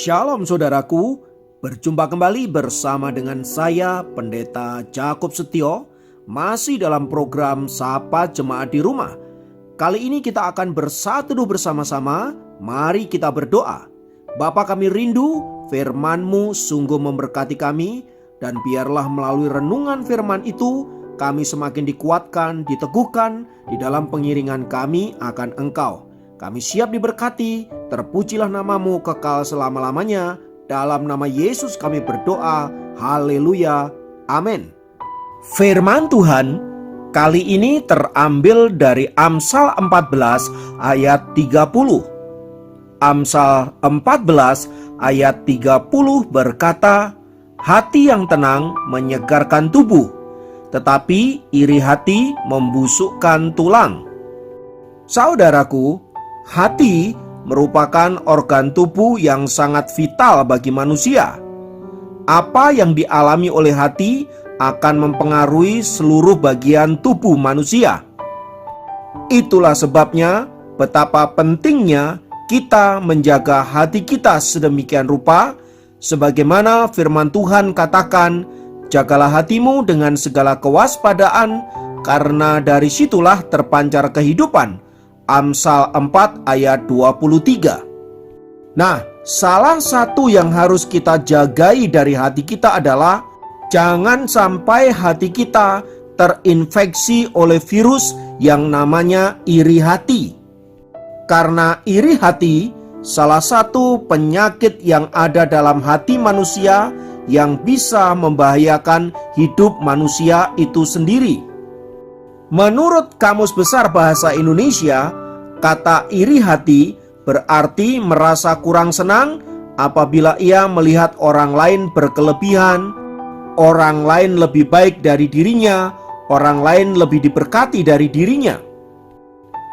Shalom saudaraku, berjumpa kembali bersama dengan saya Pendeta Jakob Setio, masih dalam program Sapa Jemaat di Rumah. Kali ini kita akan berseteduh bersama-sama, mari kita berdoa. Bapa kami rindu, firman-Mu sungguh memberkati kami, dan biarlah melalui renungan firman itu, kami semakin dikuatkan, diteguhkan di dalam pengiringan kami akan Engkau. Kami siap diberkati, terpujilah nama-Mu kekal selama-lamanya. Dalam nama Yesus kami berdoa, haleluya, amin. Firman Tuhan kali ini terambil dari Amsal 14 ayat 30. Amsal 14 ayat 30 berkata, hati yang tenang menyegarkan tubuh, tetapi iri hati membusukkan tulang. Saudaraku, hati merupakan organ tubuh yang sangat vital bagi manusia. Apa yang dialami oleh hati akan mempengaruhi seluruh bagian tubuh manusia. Itulah sebabnya betapa pentingnya kita menjaga hati kita sedemikian rupa, sebagaimana firman Tuhan katakan, jagalah hatimu dengan segala kewaspadaan, karena dari situlah terpancar kehidupan. Amsal 4 ayat 23. Nah, salah satu yang harus kita jagai dari hati kita adalah jangan sampai hati kita terinfeksi oleh virus yang namanya iri hati. Karena iri hati salah satu penyakit yang ada dalam hati manusia yang bisa membahayakan hidup manusia itu sendiri. Menurut Kamus Besar Bahasa Indonesia, kata iri hati berarti merasa kurang senang apabila ia melihat orang lain berkelebihan, orang lain lebih baik dari dirinya, orang lain lebih diberkati dari dirinya.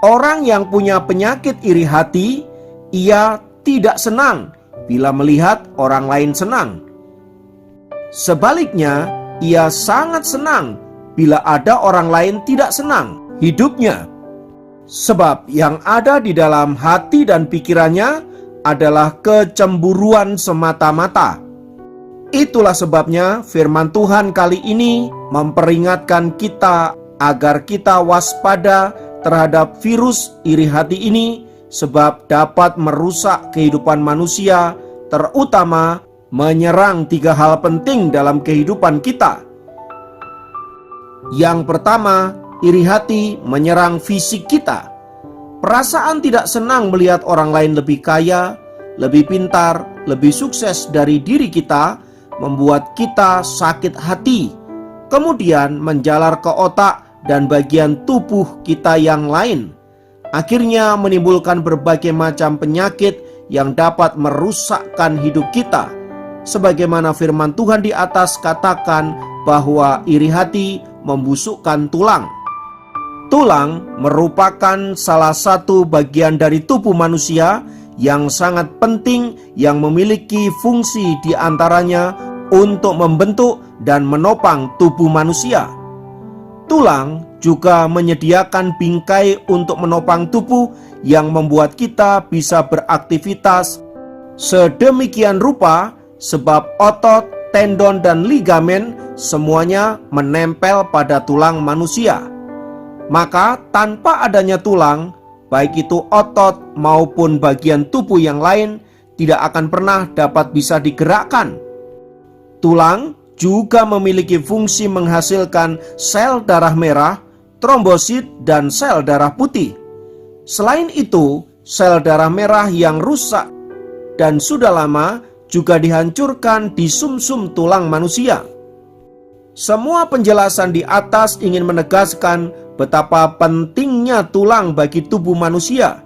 Orang yang punya penyakit iri hati, ia tidak senang bila melihat orang lain senang. Sebaliknya, ia sangat senang bila ada orang lain tidak senang hidupnya. Sebab yang ada di dalam hati dan pikirannya adalah kecemburuan semata-mata. Itulah sebabnya firman Tuhan kali ini memperingatkan kita agar kita waspada terhadap virus iri hati ini, sebab dapat merusak kehidupan manusia, terutama menyerang 3 hal penting dalam kehidupan kita. Yang pertama, iri hati menyerang fisik kita. Perasaan tidak senang melihat orang lain lebih kaya, lebih pintar, lebih sukses dari diri kita membuat kita sakit hati, kemudian menjalar ke otak dan bagian tubuh kita yang lain. Akhirnya menimbulkan berbagai macam penyakit yang dapat merusakkan hidup kita. Sebagaimana firman Tuhan di atas katakan bahwa iri hati membusukkan tulang. Tulang merupakan salah satu bagian dari tubuh manusia yang sangat penting, yang memiliki fungsi di antaranya untuk membentuk dan menopang tubuh manusia. Tulang juga menyediakan bingkai untuk menopang tubuh yang membuat kita bisa beraktivitas sedemikian rupa, sebab otot, tendon, dan ligamen semuanya menempel pada tulang manusia. Maka tanpa adanya tulang, baik itu otot maupun bagian tubuh yang lain, tidak akan pernah dapat bisa digerakkan. Tulang juga memiliki fungsi menghasilkan sel darah merah, trombosit, dan sel darah putih. Selain itu, sel darah merah yang rusak dan sudah lama juga dihancurkan di sumsum tulang manusia. Semua penjelasan di atas ingin menegaskan betapa pentingnya tulang bagi tubuh manusia.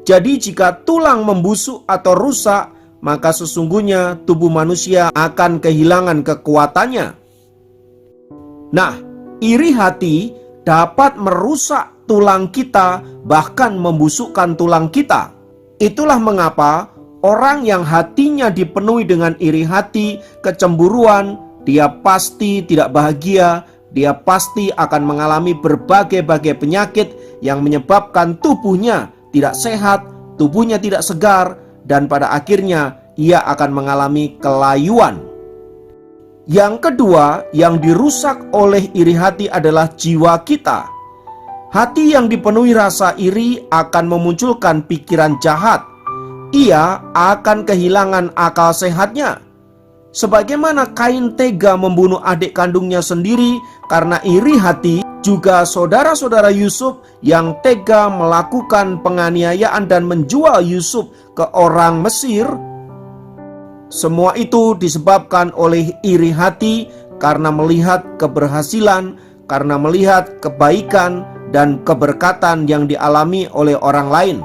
Jadi jika tulang membusuk atau rusak, maka sesungguhnya tubuh manusia akan kehilangan kekuatannya. Nah, iri hati dapat merusak tulang kita, bahkan membusukkan tulang kita. Itulah mengapa orang yang hatinya dipenuhi dengan iri hati, kecemburuan, dia pasti tidak bahagia, dia pasti akan mengalami berbagai-bagai penyakit yang menyebabkan tubuhnya tidak sehat, tubuhnya tidak segar, dan pada akhirnya ia akan mengalami kelayuan. Yang kedua, yang dirusak oleh iri hati adalah jiwa kita. Hati yang dipenuhi rasa iri akan memunculkan pikiran jahat. Ia akan kehilangan akal sehatnya. Sebagaimana Kain tega membunuh adik kandungnya sendiri karena iri hati, juga saudara-saudara Yusuf yang tega melakukan penganiayaan dan menjual Yusuf ke orang Mesir. Semua itu disebabkan oleh iri hati karena melihat keberhasilan, karena melihat kebaikan dan keberkatan yang dialami oleh orang lain.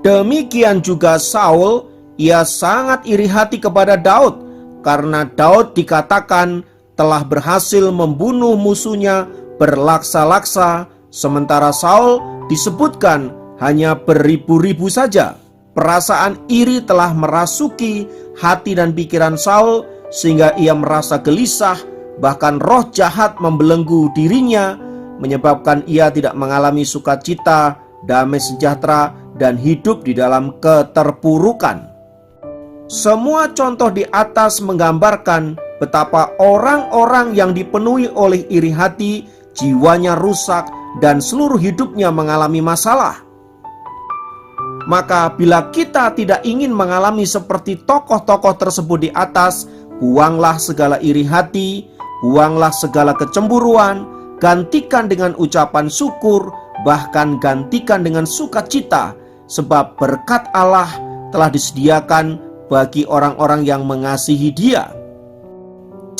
Demikian juga Saul, ia sangat iri hati kepada Daud karena Daud dikatakan telah berhasil membunuh musuhnya berlaksa-laksa, sementara Saul disebutkan hanya beribu-ribu saja. Perasaan iri telah merasuki hati dan pikiran Saul sehingga ia merasa gelisah, bahkan roh jahat membelenggu dirinya, menyebabkan ia tidak mengalami sukacita, damai sejahtera, dan hidup di dalam keterpurukan. Semua contoh di atas menggambarkan betapa orang-orang yang dipenuhi oleh iri hati, jiwanya rusak, dan seluruh hidupnya mengalami masalah. Maka bila kita tidak ingin mengalami seperti tokoh-tokoh tersebut di atas, buanglah segala iri hati, buanglah segala kecemburuan, gantikan dengan ucapan syukur, bahkan gantikan dengan sukacita, sebab berkat Allah telah disediakan bagi orang-orang yang mengasihi Dia.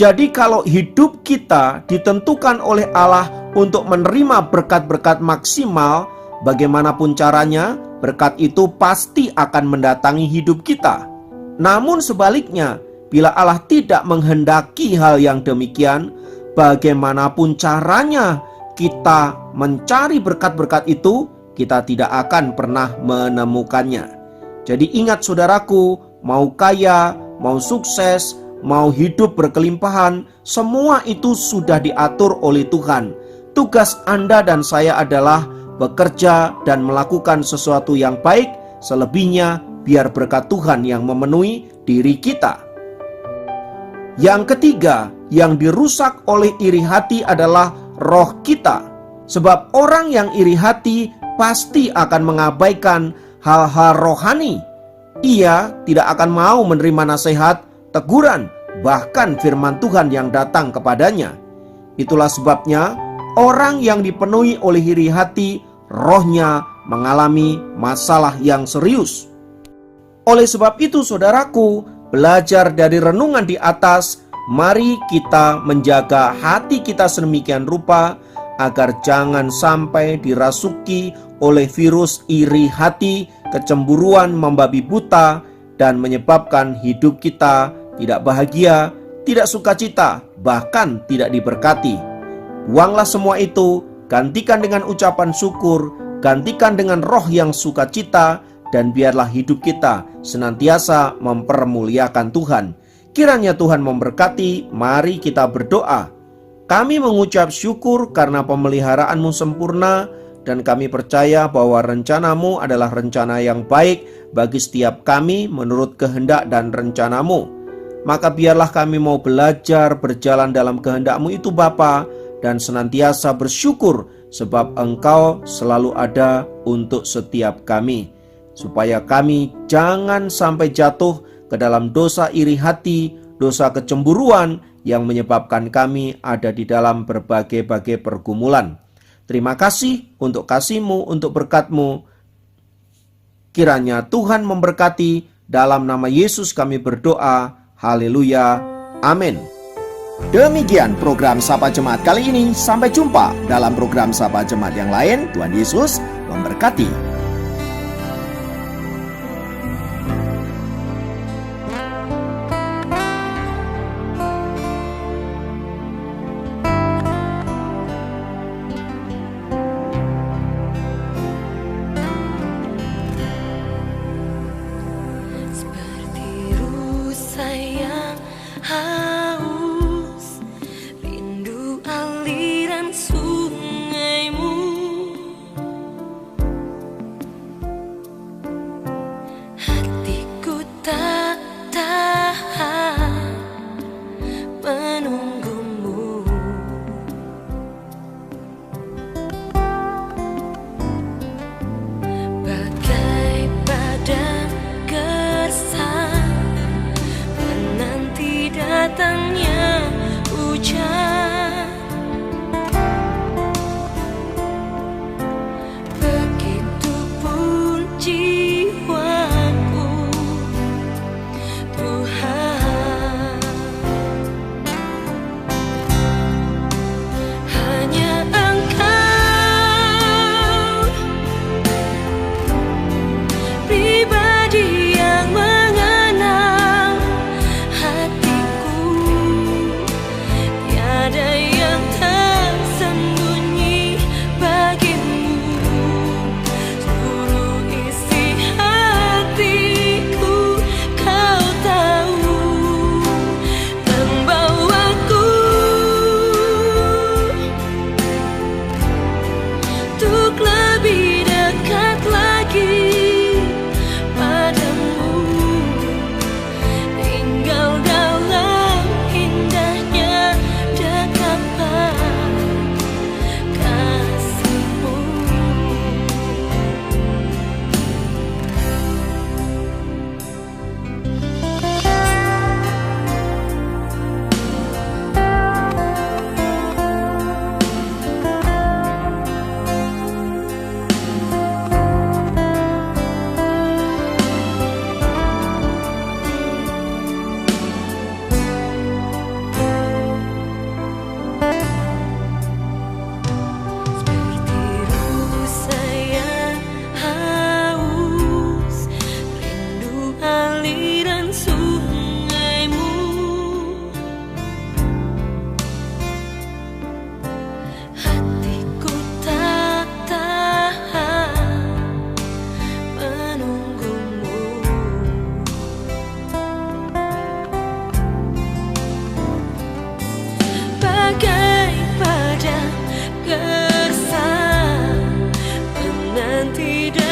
Jadi kalau hidup kita ditentukan oleh Allah untuk menerima berkat-berkat maksimal, bagaimanapun caranya, berkat itu pasti akan mendatangi hidup kita. Namun sebaliknya, bila Allah tidak menghendaki hal yang demikian, bagaimanapun caranya kita mencari berkat-berkat itu, kita tidak akan pernah menemukannya. Jadi ingat saudaraku, mau kaya, mau sukses, mau hidup berkelimpahan, semua itu sudah diatur oleh Tuhan. Tugas Anda dan saya adalah bekerja dan melakukan sesuatu yang baik, selebihnya biar berkat Tuhan yang memenuhi diri kita. Yang ketiga, yang dirusak oleh iri hati adalah roh kita. Sebab orang yang iri hati pasti akan mengabaikan hal-hal rohani. Ia tidak akan mau menerima nasihat, teguran, bahkan firman Tuhan yang datang kepadanya. Itulah sebabnya orang yang dipenuhi oleh iri hati, rohnya mengalami masalah yang serius. Oleh sebab itu saudaraku, belajar dari renungan di atas, mari kita menjaga hati kita sedemikian rupa agar jangan sampai dirasuki oleh virus iri hati, kecemburuan membabi buta, dan menyebabkan hidup kita tidak bahagia, tidak sukacita, bahkan tidak diberkati. Buanglah semua itu, gantikan dengan ucapan syukur, gantikan dengan roh yang sukacita, dan biarlah hidup kita senantiasa mempermuliakan Tuhan. Kiranya Tuhan memberkati. Mari kita berdoa. Kami mengucap syukur karena pemeliharaanmu sempurna, dan kami percaya bahwa rencanamu adalah rencana yang baik bagi setiap kami menurut kehendak dan rencanamu. Maka biarlah kami mau belajar berjalan dalam kehendakmu itu Bapa, dan senantiasa bersyukur sebab Engkau selalu ada untuk setiap kami, supaya kami jangan sampai jatuh ke dalam dosa iri hati, dosa kecemburuan yang menyebabkan kami ada di dalam berbagai-bagai pergumulan. Terima kasih untuk kasih-Mu, untuk berkat-Mu. Kiranya Tuhan memberkati. Dalam nama Yesus kami berdoa. Haleluya. Amin. Demikian program Sapa Jemaat kali ini. Sampai jumpa dalam program Sapa Jemaat yang lain. Tuhan Yesus memberkati. Haus, rindu aliran sungaimu, tidak